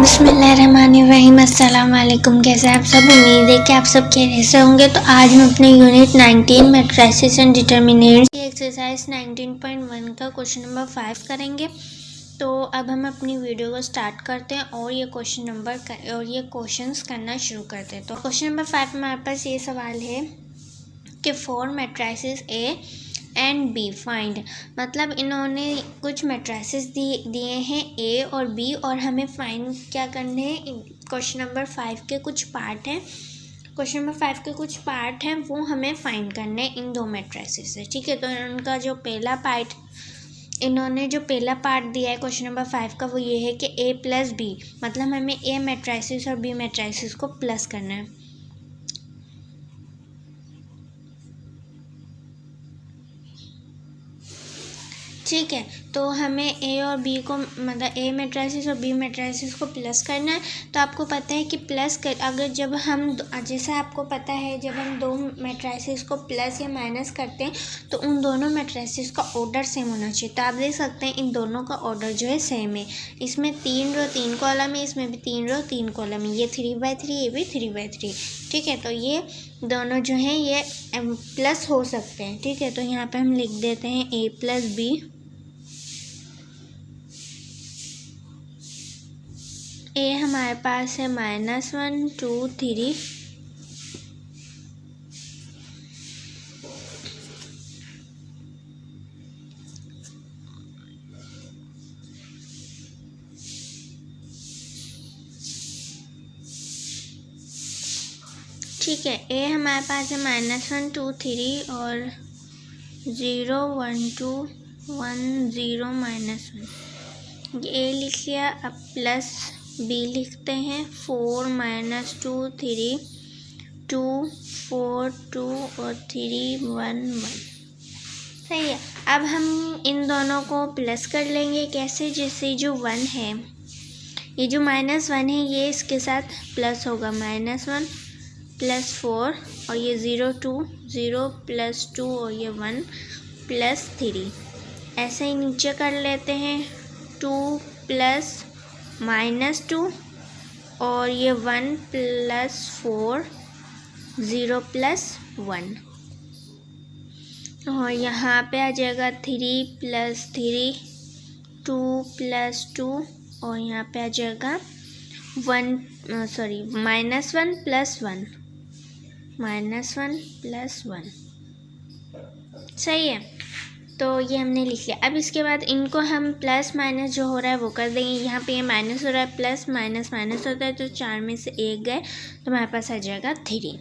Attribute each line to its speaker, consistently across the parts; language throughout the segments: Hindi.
Speaker 1: बिस्मिल्लाहिर्रहमानिर्रहीम। अस्सलाम वालेकुम। कैसे आप सब? उम्मीद है कि आप सब खैरियत से होंगे। तो आज हम अपने यूनिट 19 मैट्रिसेस एंड डिटर्मिनेंट्स की एक्सरसाइज 19.1 का क्वेश्चन नंबर 5 करेंगे। तो अब हम अपनी वीडियो को स्टार्ट करते हैं और ये क्वेश्चंस करना शुरू करते हैं। तो क्वेश्चन नंबर 5 में हमारे पास ये सवाल है कि 4 matrices A and B find. मतलब इन्होंने कुछ मैट्रिसेस दिए हैं ए और बी और हमें फाइंड क्या करने हैं। क्वेश्चन नंबर 5 के कुछ पार्ट हैं, वो हमें फाइंड करने हैं इन दो मैट्रिसेस से। ठीक है, तो उनका जो पहला पार्ट इन्होंने जो पहला पार्ट दिया है क्वेश्चन नंबर 5 का, वो ये है कि ए प्लस बी, मतलब हमें ए मैट्रिसेस और बी मैट्रिसेस को प्लस करना है। ठीक है, तो हमें ए और बी को, मतलब ए मैट्रिसेस और बी मैट्रिसेस को प्लस करना है। तो आपको पता है कि अगर जब हम, जैसे आपको पता है, जब हम दो मैट्रिसेस को प्लस या माइनस करते हैं तो उन दोनों मैट्रिसेस का ऑर्डर सेम होना चाहिए। तो आप देख सकते हैं इन दोनों का ऑर्डर जो है सेम है। इसमें 3 रो 3 कॉलम है, इसमें भी 3 रो 3 कॉलम है। ये 3/3, ये भी 3/3। ठीक है, तो ये दोनों जो हैं ये प्लस हो सकते हैं। ठीक है, तो यहाँ पे हम लिख देते हैं ए प्लस बी। ए हमारे पास है -1 2 3, ठीक है। ए हमारे पास है -1 2 3 और 0 1 2 1 0 -1। ए लिख लिया। अब प्लस बी लिखते हैं 4 -2 3 2 4 2 और 3 1 1। सही है। अब हम इन दोनों को प्लस कर लेंगे। कैसे? जैसे जो 1 है, ये जो -1 है ये इसके साथ प्लस होगा, -1 + 4 और ये 0 2 0 + 2 और ये 1 + 3। ऐसे ही नीचे कर लेते हैं 2 + -2 और ये 1 + 4 0 + 1 और यहाँ पे आ जाएगा 3 + 3 2 + 2 और यहाँ पे आ जाएगा -1 + 1 सही है। तो ये हमने लिख लिया। अब इसके बाद इनको हम प्लस माइनस जो हो रहा है वो कर देंगे। यहाँ पे ये माइनस हो रहा है, प्लस माइनस माइनस होता है, तो 4 में से 1 गए तो हमारे पास आ जाएगा 3।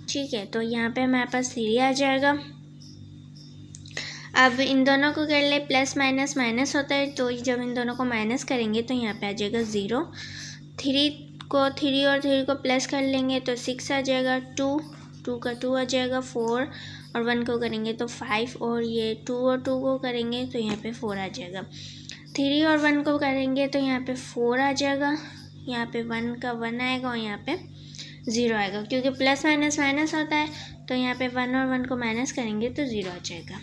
Speaker 1: ठीक है, तो यहाँ पे हमारे पास 3 आ जाएगा। अब इन दोनों को कर ले, प्लस माइनस माइनस होता है, तो जब इन दोनों को माइनस करेंगे तो यहाँ पे आ जाएगा 0। 3 और 3 को प्लस कर लेंगे तो 6 आ जाएगा। 2 का 2 आ जाएगा। 4 और 1 को करेंगे तो 5 और ये 2 और 2 को करेंगे तो यहाँ पे 4 आ जाएगा। 3 और 1 को करेंगे तो यहाँ पे 4 आ जाएगा। यहाँ पे 1 का 1 आएगा और यहाँ पे 0 आएगा, क्योंकि प्लस माइनस माइनस होता है। तो यहाँ पे 1 और 1 को माइनस करेंगे तो 0 आ जाएगा।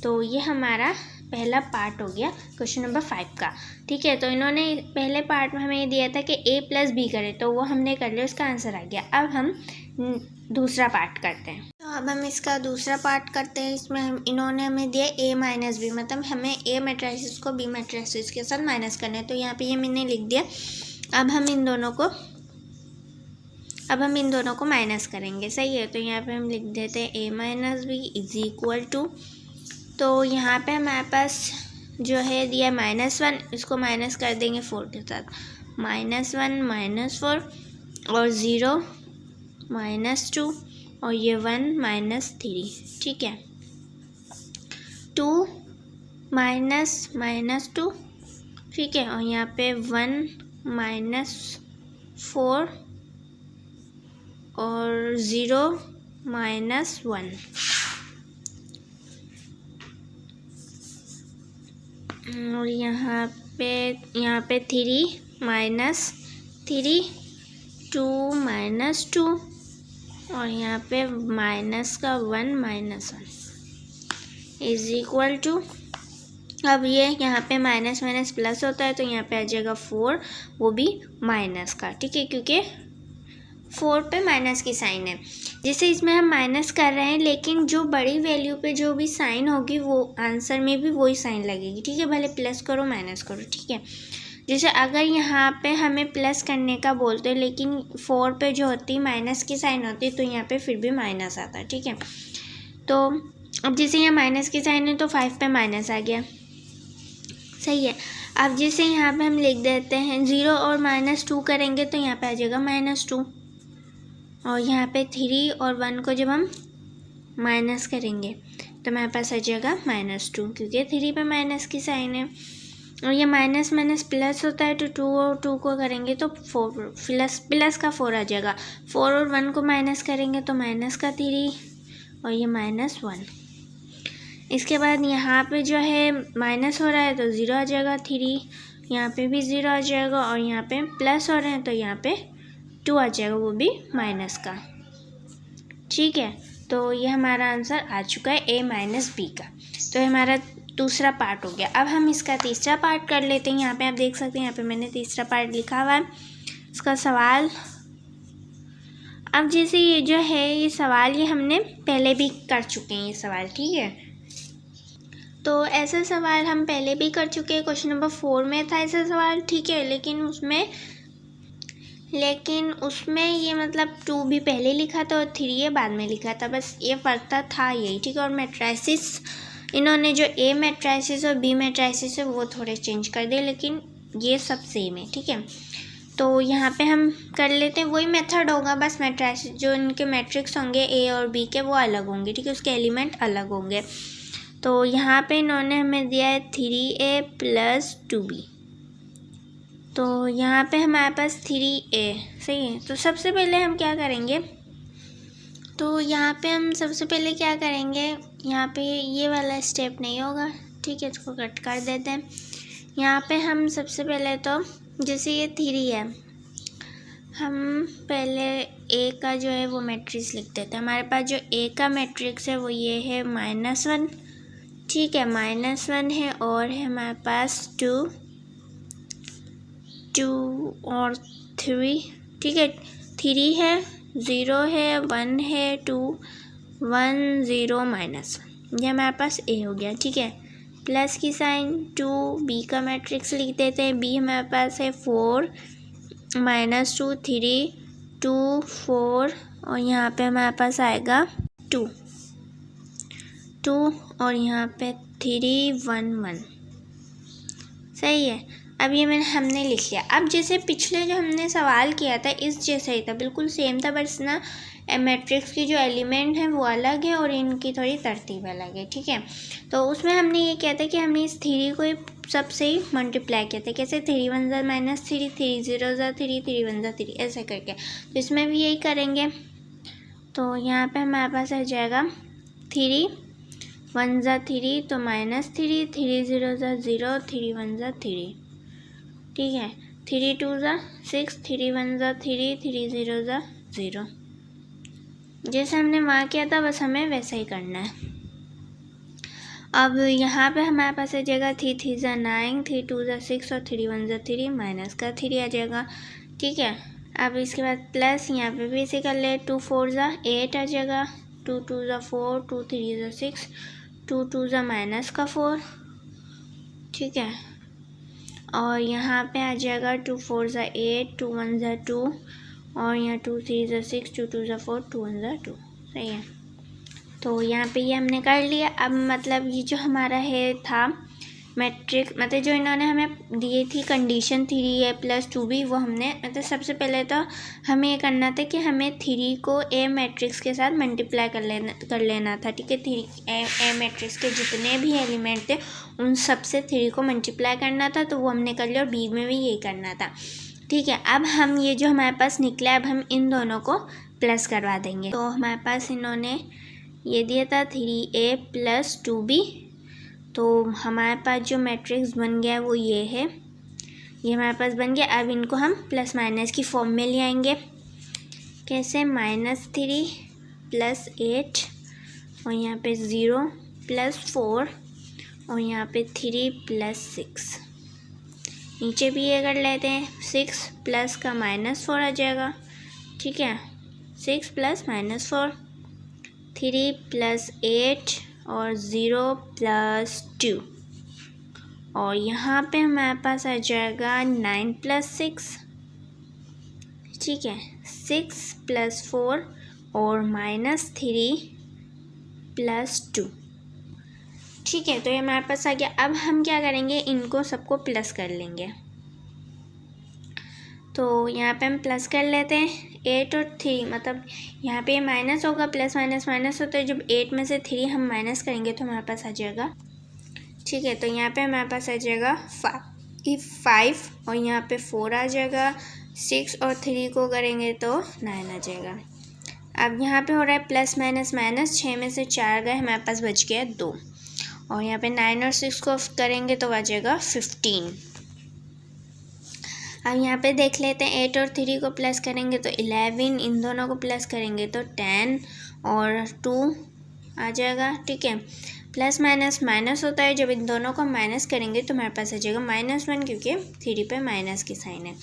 Speaker 1: तो ये हमारा पहला पार्ट हो गया क्वेश्चन नंबर 5 का। ठीक है, तो इन्होंने पहले पार्ट में हमें ये दिया था कि ए प्लस बी करें, तो वो हमने कर लिया, उसका आंसर आ गया। अब हम दूसरा पार्ट करते हैं। तो अब हम इसका दूसरा पार्ट करते हैं। इसमें इन्होंने हमें दिया ए माइनस बी, मतलब हमें ए मैट्रिसेस को बी मैट्रिसेस के साथ माइनस करना है। तो यहाँ पे ये मैंने लिख दिया। अब हम इन दोनों को माइनस करेंगे। सही है, तो यहाँ पे हम लिख देते हैं A minus B is equal to, तो यहाँ पे हमारे पास जो है दिया -1, इसको माइनस कर देंगे 4 के साथ, -1 -4 और 0 -2 और ये 1 -3। ठीक है, 2 -2, ठीक है, और यहाँ पे 1 -4 और 0 -1 और यहाँ पे 3 -3 2 -2 और यहाँ पे -1 -1 इज इक्वल टू अब ये यहाँ पे माइनस माइनस प्लस होता है तो यहाँ पे आ जाएगा 4, वो भी माइनस का, ठीक है, क्योंकि 4 पे माइनस की साइन है। जैसे इसमें हम माइनस कर रहे हैं, लेकिन जो बड़ी वैल्यू पे जो भी साइन होगी वो आंसर में भी वही साइन लगेगी, ठीक है, भले प्लस करो माइनस करो, ठीक है। जैसे अगर यहाँ पे हमें प्लस करने का बोलते हैं लेकिन 4 पे जो होती माइनस की साइन होती तो यहाँ पे फिर भी माइनस आता, ठीक है। तो अब जैसे यहाँ माइनस की साइन है तो 5 पे माइनस आ गया, सही है। अब जैसे यहाँ पे हम लिख देते हैं 0 और -2 करेंगे तो यहाँ पे आ जाएगा -2, और यहाँ पे 3 और 1 को जब हम माइनस करेंगे तो हमारे पास आ जाएगा -2, क्योंकि 3 पे माइनस की साइन है। और ये माइनस माइनस प्लस होता है तो 2 और 2 को करेंगे तो 4 प्लस का 4 आ जाएगा। 4 और 1 को माइनस करेंगे तो माइनस का 3 और ये -1। इसके बाद यहाँ पे जो है माइनस हो रहा है तो 0 आ जाएगा, 3 यहाँ पे भी 0 आ जाएगा, और यहाँ पे प्लस हो रहे हैं तो यहाँ पे 2 आ जाएगा, वो भी माइनस का, ठीक है। तो ये हमारा आंसर आ चुका है a माइनस बी का। तो हमारा दूसरा पार्ट हो गया। अब हम इसका तीसरा पार्ट कर लेते हैं। यहाँ पे आप देख सकते हैं, यहाँ पे मैंने तीसरा पार्ट लिखा हुआ है इसका सवाल। अब जैसे ये जो है ये सवाल ये हमने पहले भी कर चुके हैं ये सवाल, ठीक है। तो ऐसा सवाल हम पहले भी कर चुके हैं, क्वेश्चन नंबर 4 में था ऐसा सवाल, ठीक है। लेकिन उसमें ये मतलब 2 भी पहले लिखा था और 3 ये बाद में लिखा था, बस ये फ़र्क था यही, ठीक है। और मैट्रिसेस इन्होंने जो A मैट्रिसेस और B मैट्रिसेस है वो थोड़े चेंज कर दिए, लेकिन ये सब सेम है, ठीक है। तो यहाँ पे हम कर लेते हैं, वही मेथड होगा, बस मैट्रिसेस जो इनके मैट्रिक्स होंगे A और B के वो अलग होंगे, ठीक है, उसके एलिमेंट अलग होंगे। तो यहाँ पे इन्होंने हमें दिया है 3A + 2B, तो यहाँ पे हमारे पास 3A, सही है। तो सबसे पहले हम क्या करेंगे, तो यहाँ पे हम सबसे पहले क्या करेंगे, यहाँ पे ये वाला स्टेप नहीं होगा, ठीक है, इसको कट कर देते हैं। यहाँ पे हम सबसे पहले तो जैसे ये 3 है, हम पहले A का जो है वो मैट्रिक्स लिख देते हैं। हमारे पास जो A का मैट्रिक्स है वो ये है -1, ठीक है, -1 है, और है हमारे पास 2 और 3, ठीक है, 3 है, 0 है, 1 है, 2 1 0 -1, ये हमारे पास A हो गया, ठीक है। प्लस की साइन 2, B का मैट्रिक्स लिख देते हैं। B हमारे पास है 4 -2 3 2 4, और यहाँ पे हमारे पास आएगा 2 और यहाँ पे 3 1 1, सही है। अब ये हमने लिख लिया। अब जैसे पिछले जो हमने सवाल किया था इस जैसा ही था, बिल्कुल सेम था, बस ना मैट्रिक्स की जो एलिमेंट है वो अलग है और इनकी थोड़ी तरतीब अलग है, ठीक है। तो उसमें हमने ये किया था कि हमने इस 3 को सबसे ही मल्टीप्लाई किया था, कैसे 3 1 -3 3 0 3 3 1 3, ऐसे करके। तो इसमें भी यही करेंगे। तो यहाँ पे हमारे पास आ जाएगा 3 1 3 तो -3 3 0 0 3 1 3, ठीक है, 3 2 6 3 1 3 3 0 0, जैसे हमने वहाँ किया था बस हमें वैसा ही करना है। अब यहाँ पे हमारे पास आ जाएगा 3 3 9 3 2 6 और 3 1 3, माइनस का 3 आ जाएगा, ठीक है। अब इसके बाद प्लस यहाँ पे भी इसे कर ले, 2 4 8 आ जाएगा, 2 2 4 2 3 6 2 2 माइनस का 4, ठीक है। और यहाँ पे आ जाएगा 2 4 8 2 1 2, और यहाँ 2 3 6 2 2 4 2 1 2, सही है। तो यहाँ पे ये हमने कर लिया। अब मतलब ये जो हमारा है था मैट्रिक्स, मतलब जो इन्होंने हमें दी थी कंडीशन 3A + 2B, वो हमने मतलब सबसे पहले तो हमें ये करना था कि हमें 3 को A मैट्रिक्स के साथ मल्टीप्लाई कर लेना था, ठीक है। 3 A मैट्रिक्स के जितने भी एलिमेंट थे उन सब से 3 को मल्टीप्लाई करना था, तो वो हमने कर लिया, और B में भी यही करना था, ठीक है। अब हम ये जो हमारे पास निकला, अब हम इन दोनों को प्लस करवा देंगे। तो हमारे पास इन्होंने ये दिया था 3A + 2B, तो हमारे पास जो मैट्रिक्स बन गया वो ये है, ये हमारे पास बन गया। अब इनको हम प्लस माइनस की फॉर्म में ले आएंगे, कैसे, -3 + 8 और यहाँ पे 0 + 4 और यहाँ पे 3 + 6, नीचे भी ये कर लेते हैं। 6 प्लस का -4 आ जाएगा, ठीक है। 6 प्लस -4, 3 + 8 और 0 + 2, और यहाँ पे हमारे पास आ जाएगा 9 + 6, ठीक है। 6 + 4 और -3 + 2, ठीक है। तो ये हमारे पास आ गया। अब हम क्या करेंगे, इनको सबको प्लस कर लेंगे। तो यहाँ पे हम प्लस कर लेते हैं 8 और 3, मतलब यहाँ पे माइनस होगा, प्लस माइनस माइनस होता है। जब 8 में से 3 हम माइनस करेंगे तो हमारे पास आ जाएगा, ठीक है। तो यहाँ पे हमारे पास आ जाएगा 5 और यहाँ पे 4 आ जाएगा। 6 और 3 को करेंगे तो 9 आ जाएगा। अब यहाँ पे हो रहा है प्लस माइनस माइनस, 6 में से 4 गए, हमारे पास बच गया 2, और यहाँ पे 9 और 6 को करेंगे तो आ जाएगा 15। अब यहाँ पे देख लेते हैं, 8 और 3 को प्लस करेंगे तो 11, इन दोनों को प्लस करेंगे तो 10 और 2 आ जाएगा, ठीक है। प्लस माइनस माइनस होता है, जब इन दोनों को माइनस करेंगे तो हमारे पास आ जाएगा -1, क्योंकि 3 पे माइनस की साइन है।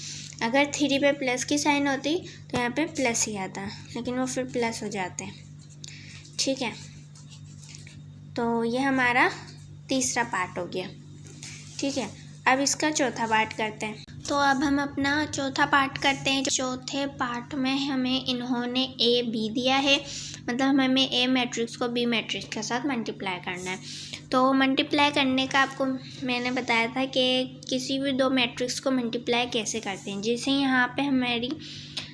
Speaker 1: अगर 3 पे प्लस की साइन होती तो यहाँ पे प्लस ही आता, लेकिन वो फिर प्लस हो जाते हैं, ठीक है। तो ये हमारा तीसरा पार्ट हो गया, ठीक है। अब इसका चौथा पार्ट करते हैं। तो अब हम अपना चौथा पार्ट करते हैं। चौथे पार्ट में हमें इन्होंने ए बी दिया है, मतलब हमें ए मैट्रिक्स को बी मैट्रिक्स के साथ मल्टीप्लाई करना है। तो मल्टीप्लाई करने का आपको मैंने बताया था कि किसी भी दो मैट्रिक्स को मल्टीप्लाई कैसे करते हैं। जैसे यहाँ पे हमारी,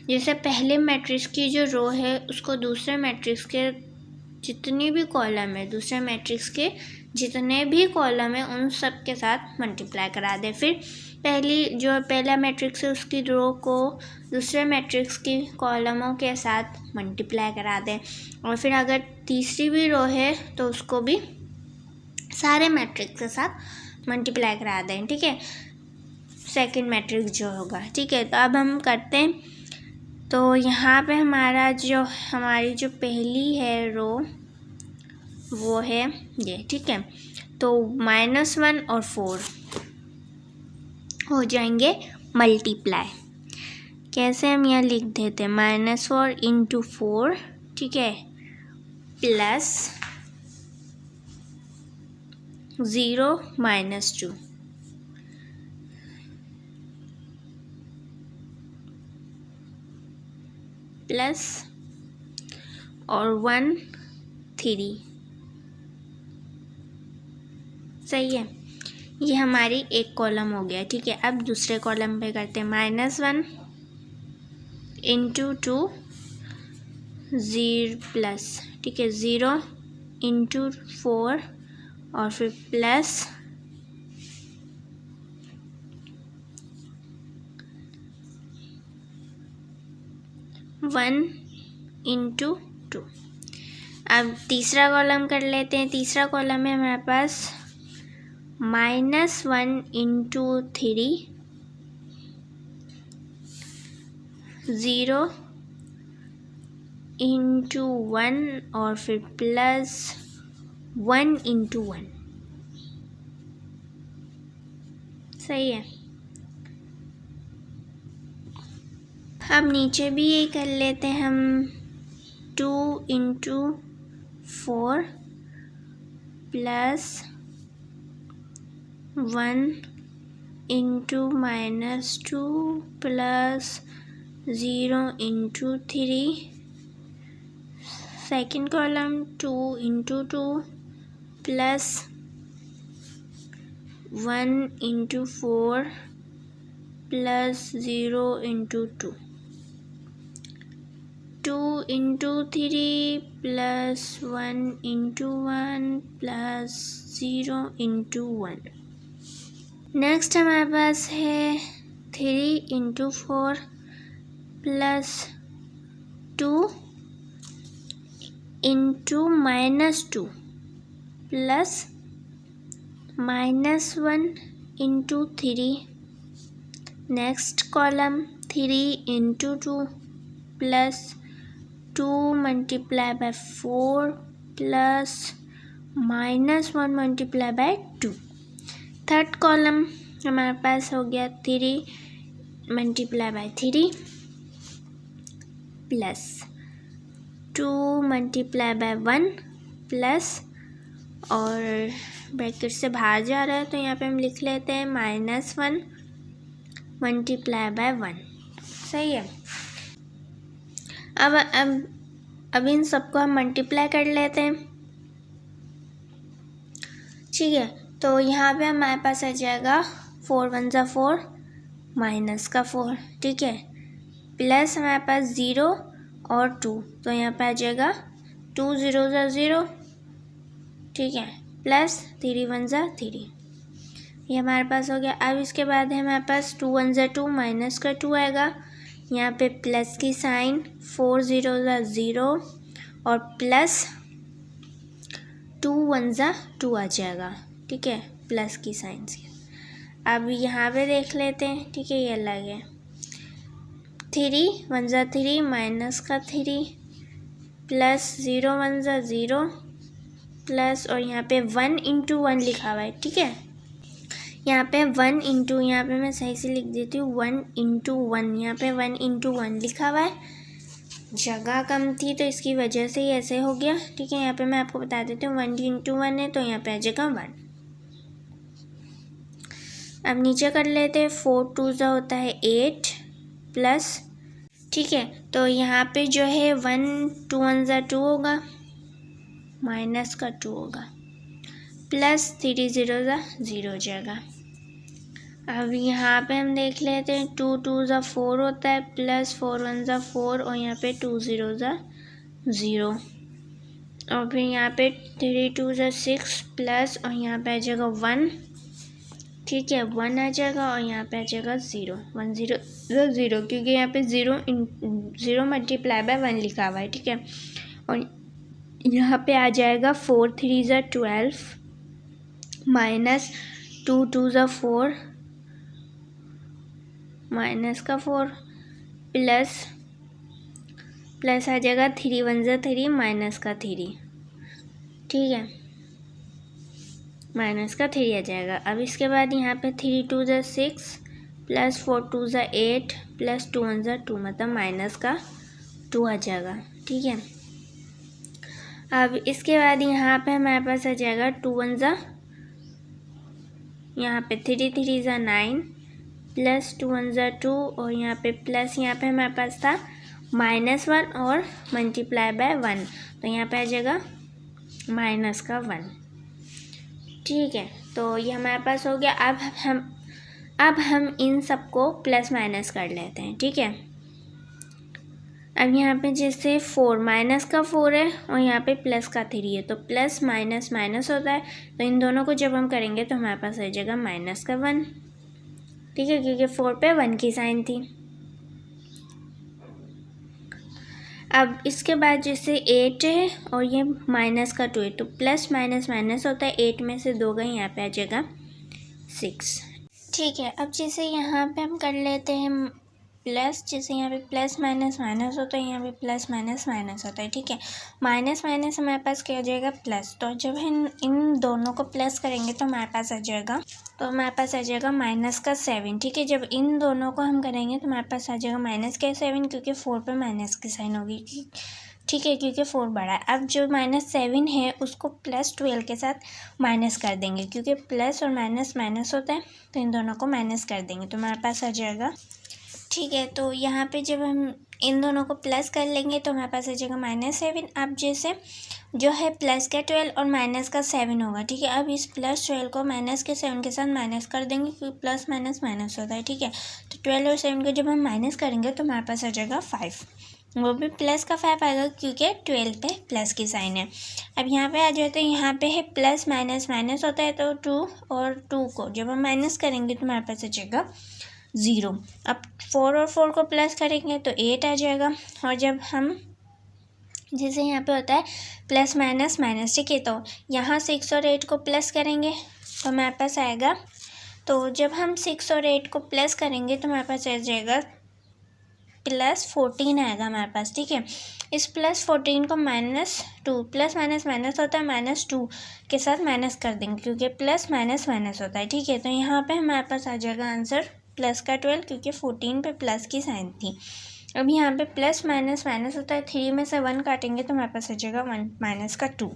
Speaker 1: जैसे पहले मैट्रिक्स की जो रो है उसको दूसरे मैट्रिक्स के जितनी भी कॉलम है, दूसरे मैट्रिक्स के जितने भी कॉलम है उन सब के साथ मल्टीप्लाई करा दें। फिर पहला मैट्रिक्स है उसकी रो को दूसरे मैट्रिक्स की कॉलमों के साथ मल्टीप्लाई करा दें, और फिर अगर तीसरी भी रो है तो उसको भी सारे मैट्रिक्स के साथ मल्टीप्लाई करा दें, ठीक है, सेकंड मैट्रिक्स जो होगा, ठीक है। तो अब हम करते हैं। तो यहाँ पे हमारी जो पहली है रो वो है ये, ठीक है। तो -1 और 4 हो जाएंगे मल्टीप्लाई। कैसे, हम यहाँ लिख देते हैं -4 × 4, ठीक है, प्लस 0 - 2, प्लस और 1 3, सही है। ये हमारी एक कॉलम हो गया, ठीक है। अब दूसरे कॉलम पे करते हैं। -1 × 2 0 प्लस, ठीक है, 0 × 4 और फिर प्लस 1 × 2। अब तीसरा कॉलम कर लेते हैं। तीसरा कॉलम है हमारे पास -1 × 3 0 × 1 और फिर प्लस 1 × 1, सही है। अब नीचे भी यही कर लेते हैं हम। 2 × 4 plus 1 × -2 plus 0 × 3, second column 2 × 2 plus 1 × 4 plus 0 × 2, 2 × 3 plus 1 × 1 plus 0 × 1। Next हमारे पास है 3 × 4 plus 2 × -2 plus -1 × 3। Next column 3 × 2 plus 2 × 4 plus -1 multiply by 2। Third column हमारे पास हो गया 3 multiply by 3 plus 2 multiply by 1 plus, और ब्रैकेट से बाहर जा रहा है तो यहाँ पे हम लिख लेते हैं -1 मल्टीप्लाई बाय 1। सही है। अब इन सबको हम मल्टीप्लाई कर लेते हैं। ठीक है, तो यहाँ पे हमारे पास आ जाएगा 4 1 ज़ा 4 माइनस का 4, ठीक है, प्लस हमारे पास 0 और 2, तो यहाँ पे आ जाएगा 2 0 ज़ा 0, ठीक है, प्लस 3 1 ज़ा 3, ये हमारे पास हो गया। अब इसके बाद है हमारे पास 2 1 ज़ा 2 माइनस का 2 आएगा, यहाँ पे प्लस की साइन, 4 0 ज़ा 0 और प्लस 2 1 ज़ा 2 आ जाएगा, ठीक है, प्लस की साइन से। अब यहाँ पे देख लेते हैं, ठीक है, ये अलग है। 3 1 ज़ा 3 माइनस का 3 प्लस 0 1 ज़ा 0 प्लस, और यहाँ पे 1 × 1 लिखा हुआ है, ठीक है, यहाँ पे 1 × यहाँ पे मैं सही से लिख देती हूँ 1 × 1, यहाँ पे 1 × 1 लिखा हुआ है, जगह कम थी तो इसकी वजह से ही ऐसे हो गया, ठीक है। यहाँ पे मैं आपको बता देती हूँ 1 × 1 है तो यहाँ पे आ जाएगा 1। अब नीचे कर लेते हैं, 4 2 ज़ा होता है 8 प्लस, ठीक है, तो यहाँ पे जो है 1 2 1 ज़ा 2 होगा, माइनस का 2 होगा, प्लस 3 0 ज़ा 0 हो जाएगा। अब यहाँ पे हम देख लेते हैं 2 2 ज़ा 4 होता है, प्लस 4 1 ज़ा 4 और यहाँ पे 2 0 ज़ा 0, और फिर यहाँ पे 3 2 ज़ा 6 प्लस, और यहाँ पे आ जाएगा 1, ठीक है, 1 आ जाएगा, और यहाँ पे आ जाएगा 0 1 0 ज़ा 0, क्योंकि यहाँ पे 0 मल्टीप्लाई बाय 1 लिखा हुआ है, ठीक है, और यहाँ पे आ जाएगा 4 3 ज़ा 12 माइनस 2 2 ज़ा 4 माइनस का 4 प्लस आ जाएगा 3 1 ज़ा 3 माइनस का 3, ठीक है, माइनस का 3 आ जाएगा। अब इसके बाद यहाँ पे 3 2 ज़ा 6 प्लस 4 2 ज़ा 8 प्लस 2 1 ज़ा 2, मतलब माइनस का 2 आ जाएगा, ठीक है। अब इसके बाद यहाँ पे हमारे पास आ जाएगा 2 1 ज़ा, यहाँ पे 3 3 ज़ा 9 प्लस 2 1 ज़ा 2, और यहाँ पे प्लस, यहाँ पे हमारे पास था -1 और मल्टीप्लाई बाय 1, तो यहाँ पे आ जाएगा माइनस का 1, ठीक है, तो ये हमारे पास हो गया। अब हम इन सबको प्लस माइनस कर लेते हैं, ठीक है। अब यहाँ पे जैसे 4 माइनस का 4 है और यहाँ पे प्लस का 3 है, तो प्लस माइनस माइनस होता है, तो इन दोनों को जब हम करेंगे तो हमारे पास आ जाएगा माइनस का 1, ठीक है, क्योंकि 4 पे 1 की साइन थी। अब इसके बाद जैसे 8 है और ये माइनस का 2 है, तो प्लस माइनस माइनस होता है, 8 में से 2 गए, यहाँ पे आ जाएगा 6, ठीक है। अब जैसे यहाँ पे हम कर लेते हैं प्लस, जैसे यहाँ पे प्लस माइनस माइनस होता है, यहाँ पे प्लस माइनस माइनस होता है, ठीक है, माइनस माइनस हमारे पास क्या हो जाएगा प्लस, तो जब हम इन दोनों को प्लस करेंगे तो हमारे पास आ जाएगा माइनस का 7, ठीक है। जब इन दोनों को हम करेंगे तो हमारे पास आ जाएगा माइनस का 7, क्योंकि 4 पे माइनस की साइन होगी, ठीक है, क्योंकि 4 बड़ा है। अब जो -7 है उसको +12 के साथ माइनस कर देंगे, क्योंकि प्लस और माइनस माइनस होता है, तो इन दोनों को माइनस कर देंगे तो हमारे पास आ जाएगा, ठीक है। तो यहाँ पे जब हम इन दोनों को प्लस कर लेंगे तो हमारे पास आ जाएगा -7। अब जैसे जो है प्लस का 12 और माइनस का 7 होगा, ठीक है। अब इस +12 को माइनस के 7 के साथ माइनस कर देंगे, क्योंकि प्लस माइनस माइनस होता है, ठीक है। तो 12 और 7 को जब हम माइनस करेंगे तो हमारे पास आ जाएगा 5, वो भी प्लस का 5 आएगा, क्योंकि 12 पे प्लस की साइन है। अब यहाँ पे आ जाते हैं, यहाँ पे है प्लस माइनस माइनस होता है, तो 2 और 2 को जब हम माइनस करेंगे तो हमारे पास आ जाएगा 0। अब 4 और 4 को प्लस करेंगे तो 8 आ जाएगा, और जब हम जैसे यहाँ पे होता है प्लस माइनस माइनस, ठीक है, तो यहाँ 6 और 8 को प्लस करेंगे तो हमारे पास आएगा, तो जब हम 6 और 8 को प्लस करेंगे तो हमारे पास आ जाएगा +14 आएगा हमारे पास, ठीक है। इस +14 को -2, प्लस माइनस माइनस होता है, -2 के साथ माइनस कर देंगे क्योंकि प्लस माइनस माइनस होता है, ठीक है। तो यहाँ पे हमारे पास आ जाएगा आंसर +12 क्योंकि 14 पे प्लस की साइन थी। अब यहाँ पे प्लस माइनस माइनस होता है, 3 में से 1 काटेंगे तो हमारे पास आ जाएगा -2,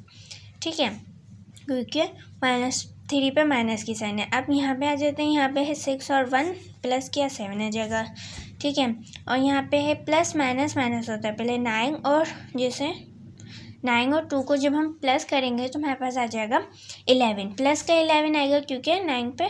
Speaker 1: ठीक है, क्योंकि -3 पे माइनस की साइन है। अब यहाँ पे आ जाते हैं, यहाँ पे है 6 और 1 प्लस किया 7 आ जाएगा, ठीक है। और यहाँ पे है प्लस माइनस माइनस होता है, पहले 9 और जैसे 9 और 2 को जब हम प्लस करेंगे तो हमारे पास आ जाएगा 11, प्लस का 11 आएगा क्योंकि 9 पे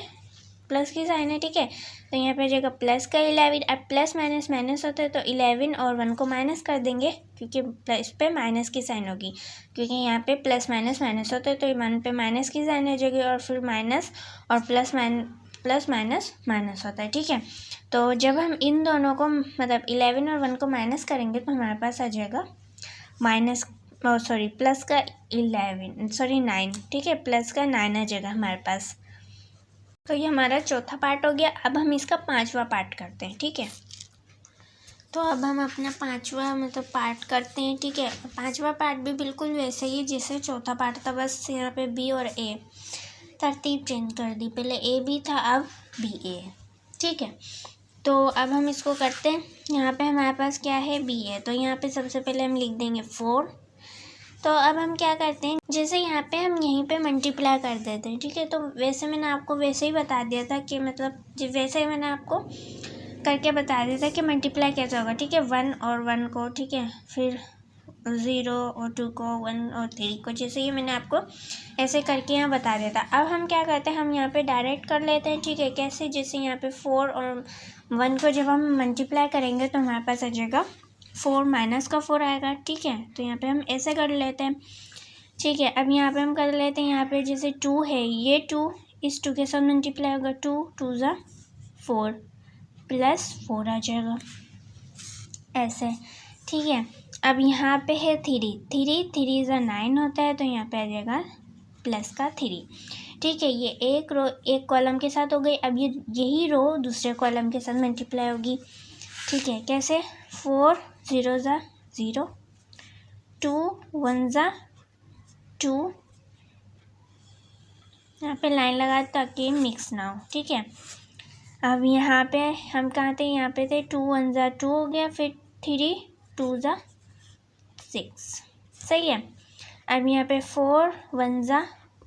Speaker 1: प्लस की साइन है, ठीक है। तो यहाँ पे आ जाएगा प्लस का 11। अब प्लस माइनस माइनस होता है तो 11 और 1 को माइनस कर देंगे क्योंकि प्लस पे माइनस की साइन होगी, क्योंकि यहाँ पे प्लस माइनस माइनस होता है तो 1 पे माइनस की साइन हो जाएगी और फिर माइनस और प्लस माइनस माइनस होता है, ठीक है। तो जब हम इन दोनों को मतलब 11 और 1 को माइनस करेंगे तो हमारे पास आ जाएगा प्लस का 9, ठीक है, प्लस का 9 आ जाएगा हमारे पास। तो ये हमारा चौथा पार्ट हो गया। अब हम इसका 5वां पार्ट करते हैं, ठीक है। तो अब हम अपना 5वां मतलब पार्ट करते हैं, ठीक है। 5वां पार्ट भी बिल्कुल वैसे ही जैसे चौथा पार्ट था, बस यहाँ पे बी और ए तरतीब चेंज कर दी, पहले ए बी था अब बी ए, ठीक है। तो अब हम इसको करते हैं, यहाँ पे हमारे पास क्या है बी है, तो यहाँ पे सबसे पहले हम लिख देंगे 4। तो अब हम क्या करते हैं, जैसे यहाँ पे हम यहीं पे मल्टीप्लाई कर देते हैं, ठीक है। तो वैसे मैंने आपको वैसे ही बता दिया था कि मतलब वैसे ही मैंने आपको करके बता दिया था कि मल्टीप्लाई कैसे होगा, ठीक है। 1 और 1 को, ठीक है, फिर 0 और 2 को, 1 और 3 को, जैसे ही मैंने आपको ऐसे करके यहाँ बता दिया था। अब हम क्या करते हैं, हम यहाँ पे डायरेक्ट कर लेते हैं, ठीक है। कैसे, जैसे यहाँ पे 4 और 1 को जब हम मल्टीप्लाई करेंगे तो हमारे पास आ जाएगा 4 माइनस का 4 आएगा, ठीक है। तो यहाँ पे हम ऐसे कर लेते हैं, ठीक है। अब यहाँ पे हम कर लेते हैं, यहाँ पे जैसे 2 है, ये 2 इस 2 के साथ मल्टीप्लाई होगा, 2 2 ज़ा 4 प्लस 4 आ जाएगा ऐसे, ठीक है। अब यहाँ पे है 3 ज़ा 9 होता है, तो यहाँ पे आ जाएगा प्लस का 3, ठीक है। ये एक कॉलम के साथ हो गई। अब यही रो दूसरे कॉलम के साथ मल्टीप्लाई होगी, ठीक है। कैसे, 4 0 ज़ा 0, 2 1 ज़ा 2, यहाँ पे लाइन लगा ताकि मिक्स ना हो, ठीक है। अब यहाँ पे हम कहाँ थे, यहाँ पे थे 2 1 ज़ा 2 हो गया, फिर 3 2 ज़ा 6, सही है। अब यहाँ पे 4 1 ज़ा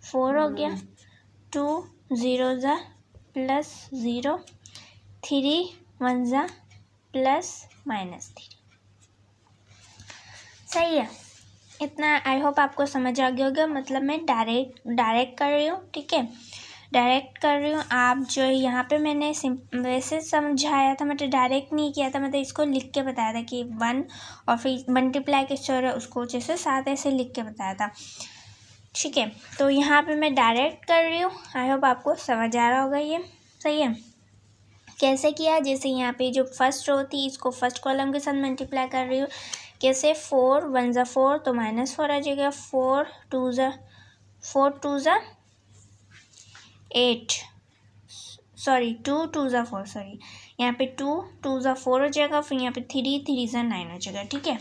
Speaker 1: 4 हो गया, 2 0 ज़ा प्लस 0, 3 1 ज़ा प्लस -3, सही है। इतना आई होप आपको समझ आ गया होगा, मतलब मैं डायरेक्ट कर रही हूँ, ठीक है, डायरेक्ट कर रही हूँ। आप जो यहाँ पे मैंने वैसे समझाया था, मतलब डायरेक्ट नहीं किया था, मतलब इसको लिख के बताया था कि 1 और फिर मल्टीप्लाई कैसे हो रहा है उसको जैसे 7 ऐसे लिख के बताया था, ठीक है। तो यहाँ पे मैं डायरेक्ट कर रही हूँ, आई होप आपको समझ आ रहा होगा ये, सही है। कैसे किया, जैसे यहाँ पे जो फर्स्ट रो थी इसको फर्स्ट कॉलम के साथ मल्टीप्लाई कर रही हूँ। कैसे, 4 1 ज़ा 4 तो -4 आ जाएगा, 4 2 ज़ा 8, सॉरी 2 2 ज़ा 4, सॉरी यहाँ पे 2 2 ज़ा 4 हो जाएगा, फिर यहाँ पे 3 3 ज़ा 9 हो जाएगा, ठीक है।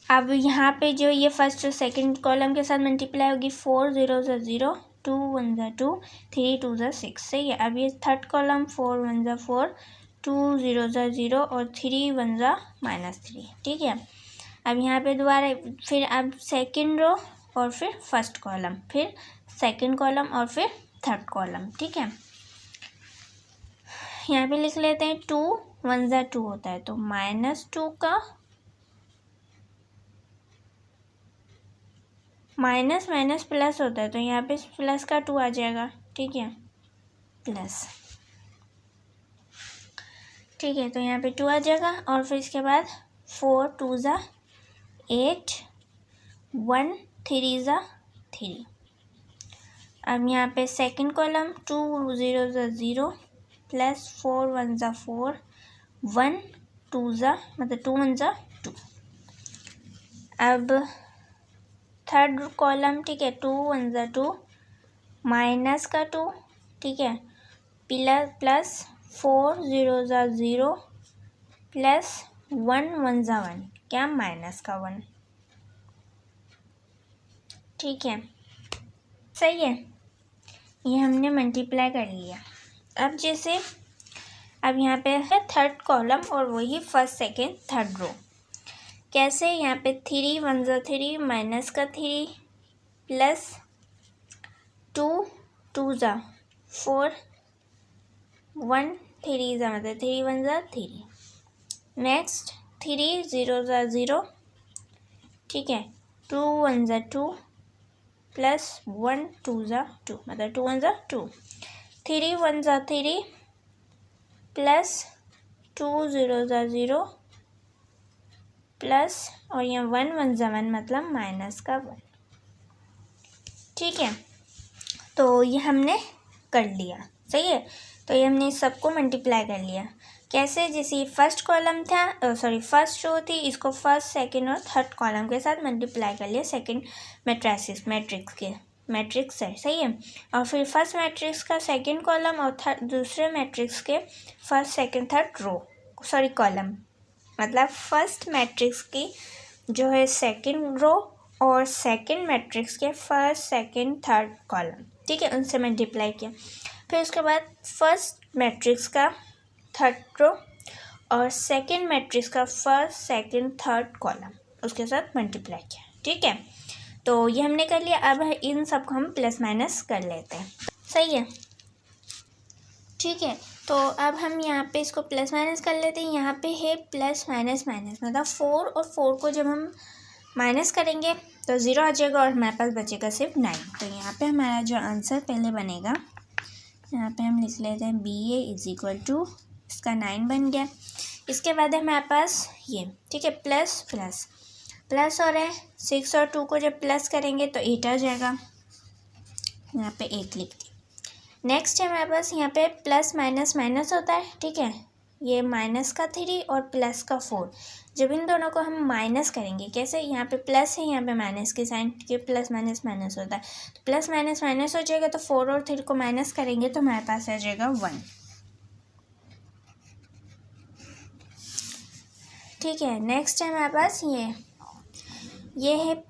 Speaker 1: अब यहाँ पे जो ये फर्स्ट और सेकंड कॉलम के साथ मल्टीप्लाई होगी, 4 0 ज़ा 0, 2 1 ज़ा 2, 3 2 ज़ा 6, सही है। अब ये थर्ड कॉलम 4 1 ज़ा 4, 2 0 ज़ा 0 और 3 1 ज़ा -3, ठीक है। अब यहाँ पे दोबारा फिर अब सेकंड रो और फिर फर्स्ट कॉलम, फिर सेकंड कॉलम और फिर थर्ड कॉलम, ठीक है। यहाँ पे लिख लेते हैं 2 1 ज़ा 2 होता है, तो -2 का माइनस माइनस प्लस होता है, तो यहाँ पे प्लस का 2 आ जाएगा, ठीक है, प्लस, ठीक है। तो यहाँ पे 2 आ जाएगा और फिर इसके बाद 4 2 ज़ा 8, 1 3 ज़ा 3। अब यहाँ पे सेकंड कॉलम 2 0 ज़ा 0 प्लस 4 1 ज़ा 4, 1 2 ज़ा मतलब 2 1 ज़ा 2। अब थर्ड कॉलम, ठीक है, 2 1 ज़ा 2 माइनस का 2, ठीक है, प्लस 4 0 ज़ा 0 प्लस 1 1 ज़ा 1, क्या माइनस का 1, ठीक है, सही है। ये हमने मल्टीप्लाई कर लिया। अब जैसे अब यहाँ पे है थर्ड कॉलम और वही फर्स्ट सेकेंड थर्ड रो। कैसे, यहाँ पे 3 1 ज़ा 3 माइनस का 3 प्लस 2 2 ज़ा 4 1 3 ज़ा मतलब 3 1 ज़ा 3, नेक्स्ट 3 0 ज़ा 0, ठीक है, 2 1 ज़ा 2 प्लस 1 2 ज़ा 2 मतलब 2 1 ज़ा 2, 3 1 ज़ा 3 प्लस 2 0 ज़ा 0 प्लस और यहाँ 1 1 ज़ा 1 मतलब माइनस का 1, ठीक है। तो ये हमने कर लिया, सही है। तो ये हमने सबको मल्टीप्लाई कर लिया। कैसे, जैसे ये फर्स्ट कॉलम था, सॉरी फर्स्ट रो थी, इसको फर्स्ट सेकंड और थर्ड कॉलम के साथ मल्टीप्लाई कर लिया सेकंड मैट्रिक्स से, सही है। और फिर फर्स्ट मैट्रिक्स का सेकंड कॉलम और दूसरे मैट्रिक्स के first second third row, sorry column, मतलब फर्स्ट मैट्रिक्स की जो है सेकंड रो और सेकंड मैट्रिक्स के फर्स्ट सेकंड थर्ड कॉलम, ठीक है, उनसे मल्टीप्लाई किया। फिर उसके बाद फर्स्ट मैट्रिक्स का थर्ड रो और सेकंड मैट्रिक्स का फर्स्ट सेकंड थर्ड कॉलम उसके साथ मल्टीप्लाई किया, ठीक है। तो ये हमने कर लिया। अब इन सबको हम प्लस माइनस कर लेते हैं, सही है, ठीक है। तो अब हम यहाँ पे इसको प्लस माइनस कर लेते हैं। यहाँ पे है प्लस माइनस माइनस मतलब 4 और 4 को जब हम माइनस करेंगे तो 0 आ जाएगा और हमारे पास बचेगा सिर्फ 9। तो यहाँ पे हमारा जो आंसर पहले बनेगा, यहाँ पे हम लिख लेते हैं BA = इसका 9 बन गया। इसके बाद है हमारे पास ये, ठीक है, प्लस प्लस प्लस हो रहा है, 6 और 2 को जब प्लस करेंगे तो 8 आ जाएगा, यहाँ पे 8 लिख दिया। नेक्स्ट है हमारे पास यहाँ पे प्लस माइनस माइनस होता है, ठीक है, ये माइनस का 3 और प्लस का 4, जब इन दोनों को हम माइनस करेंगे, कैसे, यहाँ पे प्लस है यहाँ पे माइनस की साइन, ठीक है, प्लस माइनस माइनस होता है, तो प्लस माइनस माइनस हो जाएगा, तो 4 और 3 को माइनस करेंगे तो हमारे पास आ जाएगा 1, ठीक है। नेक्स्ट है हमारे पास ये है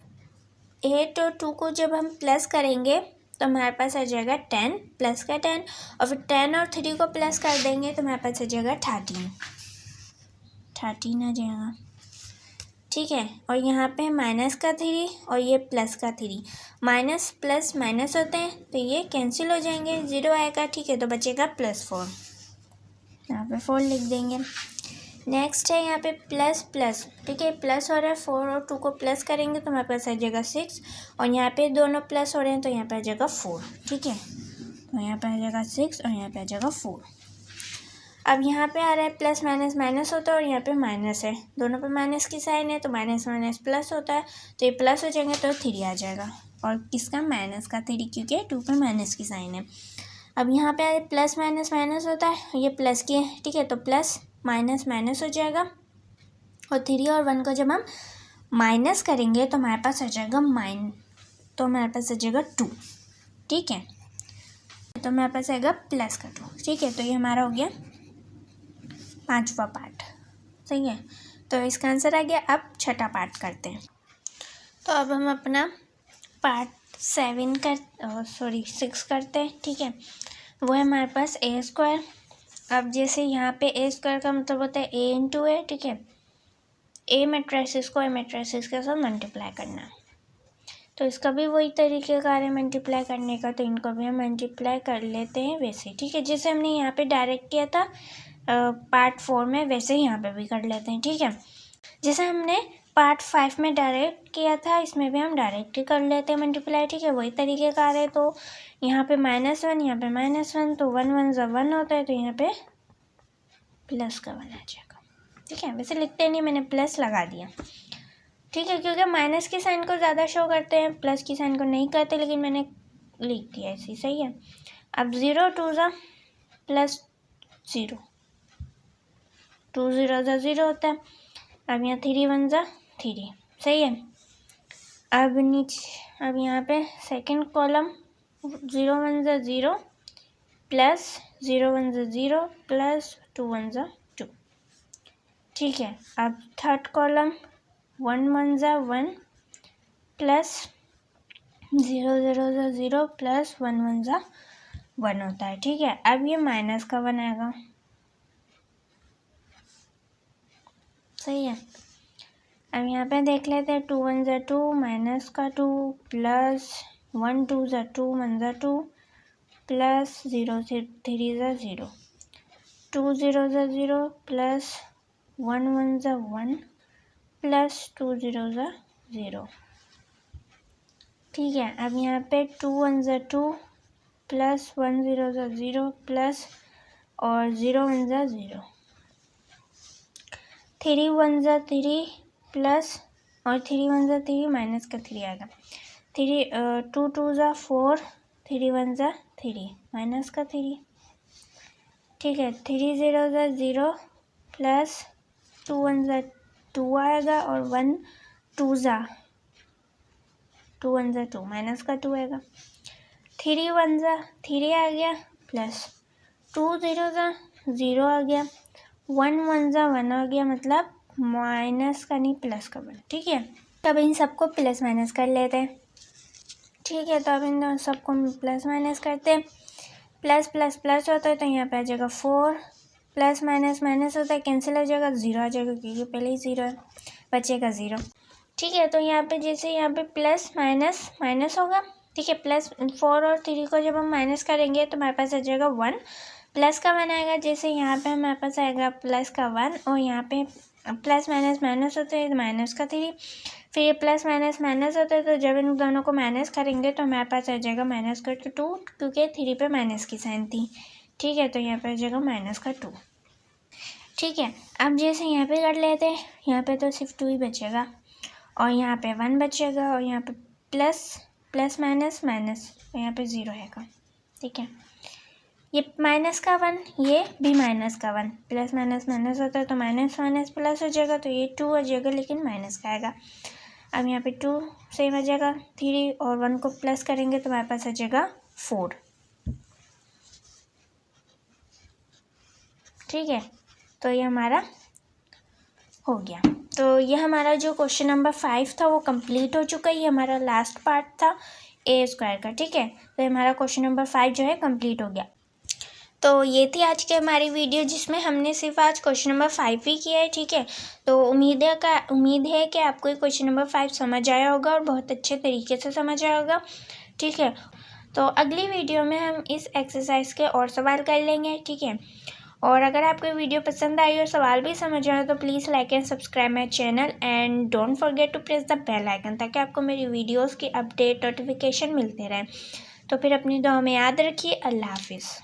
Speaker 1: 8 और 2 को जब हम प्लस करेंगे तो हमारे पास आ जाएगा 10 प्लस का 10, और फिर 10 और 3 को प्लस कर देंगे तो हमारे पास आ जाएगा 13 आ जाएगा, ठीक है। और यहाँ पे माइनस का 3 और ये प्लस का 3, माइनस प्लस माइनस होते हैं तो ये कैंसिल हो जाएंगे, 0 आएगा, ठीक है, तो बचेगा +4, यहाँ पे 4 लिख देंगे। नेक्स्ट है यहाँ पे प्लस प्लस, ठीक है, प्लस हो रहा है, 4 और 2 को प्लस करेंगे तो हमारे पास आ जाएगा 6, और यहाँ पे दोनों प्लस हो रहे हैं तो यहाँ पे आ जाएगा 4, ठीक है, तो यहाँ पे आ जाएगा 6 और यहाँ पे आ जाएगा 4। अब यहाँ पे आ रहा है प्लस माइनस माइनस होता है और यहाँ पे माइनस है, दोनों पे माइनस की साइन है तो माइनस माइनस प्लस होता है, तो ये प्लस हो जाएंगे तो 3 आ जाएगा, और किसका, माइनस का 3, क्योंकि 2 पे माइनस की साइन है। अब यहाँ पे प्लस माइनस माइनस होता है, ये प्लस की है, ठीक है, तो प्लस माइनस माइनस हो जाएगा, और 3 और 1 को जब हम माइनस करेंगे तो हमारे पास आ जाएगा 2, ठीक है, तो हमारे पास आएगा प्लस का 2, ठीक है। तो ये हमारा हो गया 5वां पार्ट, सही है। तो इसका आंसर आ गया। अब छठा पार्ट करते हैं। तो अब हम अपना पार्ट 6 करते हैं, ठीक है, वो है हमारे पास A²। अब जैसे यहाँ पे A² का मतलब होता है A × A, ठीक है, A मैट्रिसेस को A मैट्रिसेस के साथ मल्टीप्लाई करना, तो इसका भी वही तरीक़ेकार है मल्टीप्लाई करने का, तो इनको भी हम मल्टीप्लाई कर लेते हैं वैसे, ठीक है, जैसे हमने यहाँ पे डायरेक्ट किया था पार्ट 4 में, वैसे ही यहाँ पे भी कर लेते हैं, ठीक है। जैसे हमने पार्ट 5 में डायरेक्ट किया था, इसमें भी हम डायरेक्ट ही कर लेते हैं मल्टीप्लाई, ठीक है, वही तरीक़ेकार है। तो यहाँ पे -1, यहाँ पे -1, तो 1 1 ज़ा 1 होता है, तो यहाँ पे प्लस का 1 आ जाएगा, ठीक है, वैसे लिखते नहीं, मैंने प्लस लगा दिया, ठीक है, क्योंकि माइनस की साइन को ज़्यादा शो करते हैं, प्लस की साइन को नहीं करते, लेकिन मैंने लिख दिया ऐसे, सही है। अब 0 2 ज़ा +0, 2 0 ज़ा 0 होता है। अब यहाँ 3 1 ज़ा 3, सही है। अब नीचे, अब यहाँ पे सेकंड कॉलम 0 1 ज़ा 0 प्लस 0 1 ज़ा 0 प्लस 2 1 ज़ा 2, ठीक है। अब थर्ड कॉलम 1 1 ज़ा 1 प्लस 0 0 ज़ा 0 प्लस 1 1 ज़ा 1 होता है। ठीक है, अब ये माइनस का 1 आएगा। सही है। अब यहाँ पे देख लेते हैं 2 1 ज़ा 2 माइनस का 2 प्लस 1 2 ज़ा 2 1 ज़ा 2 प्लस 0 3 ज़ा 0 2 0 ज़ा 0 प्लस 1 1 ज़ा 1 प्लस 2 0 ज़ा 0। ठीक है, अब यहाँ पे 2 1 ज़ा 2 प्लस 1 0 ज़ा 0 प्लस और 0 1 ज़ा 0 3 1 ज़ा 3 प्लस और 3 1 ज़ा 3 माइनस का 3 आएगा। 2 2 ज़ा 4 3 1 ज़ा 3 माइनस का 3। ठीक है, 3 0 ज़ा 0 प्लस 2 1 ज़ा 2 आएगा और 1 2 ज़ा 2 1 ज़ा 2 माइनस का 2 आएगा। 3 1 ज़ा 3 आ गया प्लस 2 0 ज़ा 0 आ गया 1 1 ज़ा 1 आ गया, मतलब माइनस का नहीं प्लस का बना। ठीक है, तब इन सबको प्लस माइनस कर लेते हैं। ठीक है, तो अब इन सबको प्लस माइनस करते हैं। प्लस प्लस प्लस होता है तो यहाँ पे आ जाएगा 4 प्लस माइनस माइनस होता है, कैंसिल हो जाएगा, 0 आ जाएगा क्योंकि पहले ही 0 है, बचेगा 0। ठीक है, तो यहाँ पे जैसे यहाँ पे प्लस माइनस माइनस होगा। ठीक है, प्लस 4 और 3 को जब हम माइनस करेंगे तो हमारे पास आ जाएगा 1 प्लस का 1 आएगा। जैसे यहाँ पे हमारे पास आएगा प्लस का 1 और यहाँ पे प्लस माइनस माइनस होता है तो माइनस का 3, फिर ये प्लस माइनस माइनस होता है तो जब इन दोनों को माइनस करेंगे तो हमारे पास आ जाएगा माइनस का 2 क्योंकि 3 पे माइनस की साइन थी। ठीक है, तो यहाँ पे आ जाएगा माइनस का 2। ठीक है, अब जैसे यहाँ पे कर लेते हैं, यहाँ पे तो सिर्फ 2 ही बचेगा और यहाँ पे 1 बचेगा और यहाँ पे प्लस प्लस माइनस माइनस और यहाँ पे 0 रहेगा। ठीक है, ये माइनस का 1 ये भी माइनस का 1, प्लस माइनस माइनस होता है तो माइनस माइनस प्लस हो जाएगा तो ये 2 हो जाएगा लेकिन माइनस का आएगा। अब यहाँ पे 2 सेम आ जाएगा, 3 और 1 को प्लस करेंगे तो हमारे पास आ जाएगा 4। ठीक है, तो ये हमारा हो गया। तो ये हमारा जो क्वेश्चन नंबर 5 था वो कंप्लीट हो चुका है। ये हमारा लास्ट पार्ट था a² का। ठीक है, तो हमारा क्वेश्चन नंबर 5 जो है कंप्लीट हो गया। तो ये थी आज की हमारी वीडियो जिसमें हमने सिर्फ आज क्वेश्चन नंबर 5 ही किया है। ठीक है, तो उम्मीद है कि आपको ये क्वेश्चन नंबर 5 समझ आया होगा और बहुत अच्छे तरीके से समझ आया होगा। ठीक है, तो अगली वीडियो में हम इस एक्सरसाइज के और सवाल कर लेंगे। ठीक है, और अगर आपको वीडियो पसंद आई और सवाल भी समझ आए तो please like and subscribe my channel and don't forget to press the bell icon ताकि आपको मेरी वीडियोज़ की अपडेट नोटिफिकेशन मिलते रहें। तो फिर अपनी दुआ में याद रखिए। अल्लाह हाफिज़।